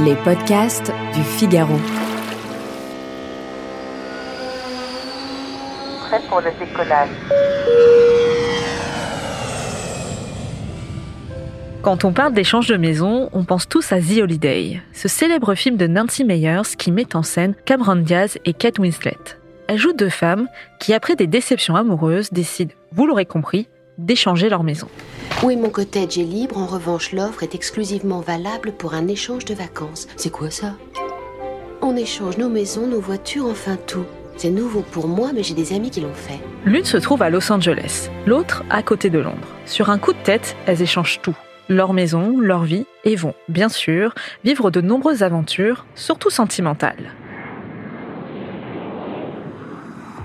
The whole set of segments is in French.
Les podcasts du Figaro. Prêt pour le décollage. Quand on parle d'échange de maison, on pense tous à The Holiday, ce célèbre film de Nancy Meyers qui met en scène Cameron Diaz et Kate Winslet. Elles jouent deux femmes qui, après des déceptions amoureuses, décident, vous l'aurez compris, d'échanger leur maison. Oui, mon cottage est libre. En revanche, l'offre est exclusivement valable pour un échange de vacances. C'est quoi ça? On échange nos maisons, nos voitures, enfin tout. C'est nouveau pour moi, mais j'ai des amis qui l'ont fait. L'une se trouve à Los Angeles, l'autre à côté de Londres. Sur un coup de tête, elles échangent tout. Leur maison, leur vie, et vont, bien sûr, vivre de nombreuses aventures, surtout sentimentales.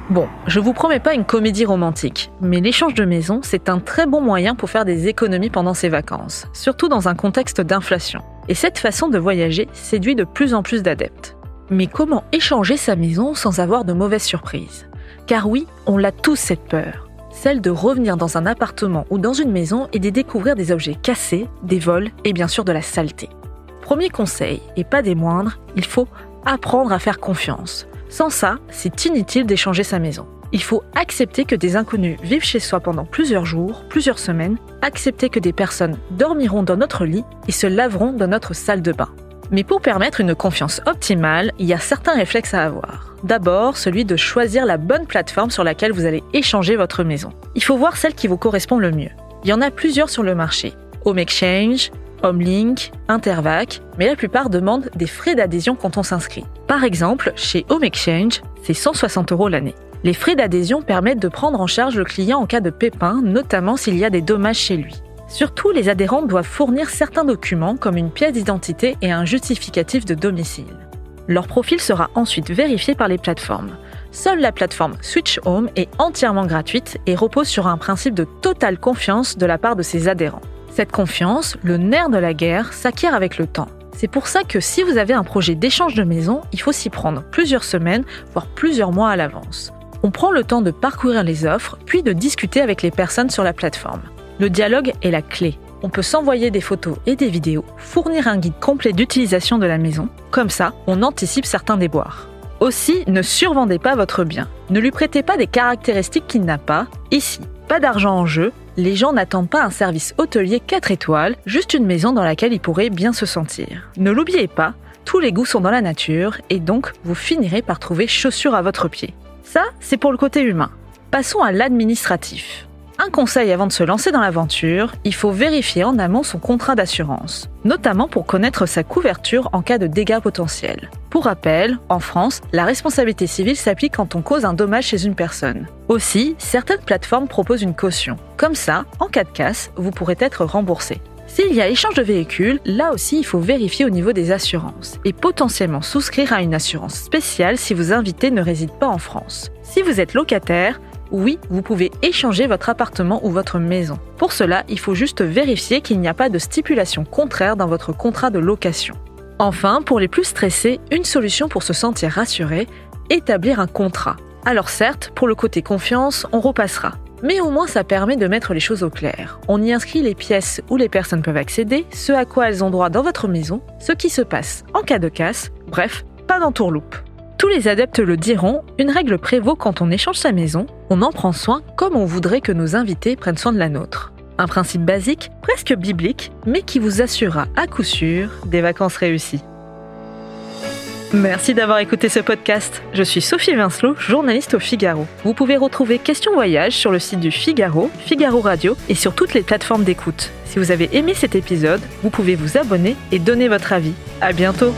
Bon, je vous promets pas une comédie romantique, mais l'échange de maison, c'est un très bon moyen pour faire des économies pendant ses vacances, surtout dans un contexte d'inflation. Et cette façon de voyager séduit de plus en plus d'adeptes. Mais comment échanger sa maison sans avoir de mauvaises surprises? Car oui, on l'a tous cette peur. Celle de revenir dans un appartement ou dans une maison et d'y découvrir des objets cassés, des vols et bien sûr de la saleté. Premier conseil, et pas des moindres, il faut apprendre à faire confiance. Sans ça, c'est inutile d'échanger sa maison. Il faut accepter que des inconnus vivent chez soi pendant plusieurs jours, plusieurs semaines, accepter que des personnes dormiront dans notre lit et se laveront dans notre salle de bain. Mais pour permettre une confiance optimale, il y a certains réflexes à avoir. D'abord, celui de choisir la bonne plateforme sur laquelle vous allez échanger votre maison. Il faut voir celle qui vous correspond le mieux. Il y en a plusieurs sur le marché. Home Exchange, HomeLink, Intervac, mais la plupart demandent des frais d'adhésion quand on s'inscrit. Par exemple, chez Home Exchange, c'est 160 € l'année. Les frais d'adhésion permettent de prendre en charge le client en cas de pépin, notamment s'il y a des dommages chez lui. Surtout, les adhérents doivent fournir certains documents comme une pièce d'identité et un justificatif de domicile. Leur profil sera ensuite vérifié par les plateformes. Seule la plateforme Switch Home est entièrement gratuite et repose sur un principe de totale confiance de la part de ses adhérents. Cette confiance, le nerf de la guerre, s'acquiert avec le temps. C'est pour ça que si vous avez un projet d'échange de maison, il faut s'y prendre plusieurs semaines, voire plusieurs mois à l'avance. On prend le temps de parcourir les offres, puis de discuter avec les personnes sur la plateforme. Le dialogue est la clé. On peut s'envoyer des photos et des vidéos, fournir un guide complet d'utilisation de la maison. Comme ça, on anticipe certains déboires. Aussi, ne survendez pas votre bien. Ne lui prêtez pas des caractéristiques qu'il n'a pas. Ici, pas d'argent en jeu. Les gens n'attendent pas un service hôtelier 4 étoiles, juste une maison dans laquelle ils pourraient bien se sentir. Ne l'oubliez pas, tous les goûts sont dans la nature et donc vous finirez par trouver chaussures à votre pied. Ça, c'est pour le côté humain. Passons à l'administratif. Un conseil avant de se lancer dans l'aventure, il faut vérifier en amont son contrat d'assurance, notamment pour connaître sa couverture en cas de dégâts potentiels. Pour rappel, en France, la responsabilité civile s'applique quand on cause un dommage chez une personne. Aussi, certaines plateformes proposent une caution. Comme ça, en cas de casse, vous pourrez être remboursé. S'il y a échange de véhicules, là aussi il faut vérifier au niveau des assurances et potentiellement souscrire à une assurance spéciale si vos invités ne résident pas en France. Si vous êtes locataire, oui, vous pouvez échanger votre appartement ou votre maison. Pour cela, il faut juste vérifier qu'il n'y a pas de stipulation contraire dans votre contrat de location. Enfin, pour les plus stressés, une solution pour se sentir rassuré, établir un contrat. Alors certes, pour le côté confiance, on repassera. Mais au moins ça permet de mettre les choses au clair. On y inscrit les pièces où les personnes peuvent accéder, ce à quoi elles ont droit dans votre maison, ce qui se passe en cas de casse, bref, pas d'entourloupe. Tous les adeptes le diront, une règle prévaut quand on échange sa maison, on en prend soin comme on voudrait que nos invités prennent soin de la nôtre. Un principe basique, presque biblique, mais qui vous assurera à coup sûr des vacances réussies. Merci d'avoir écouté ce podcast. Je suis Sophie Vincelot, journaliste au Figaro. Vous pouvez retrouver Questions Voyage sur le site du Figaro, Figaro Radio et sur toutes les plateformes d'écoute. Si vous avez aimé cet épisode, vous pouvez vous abonner et donner votre avis. À bientôt.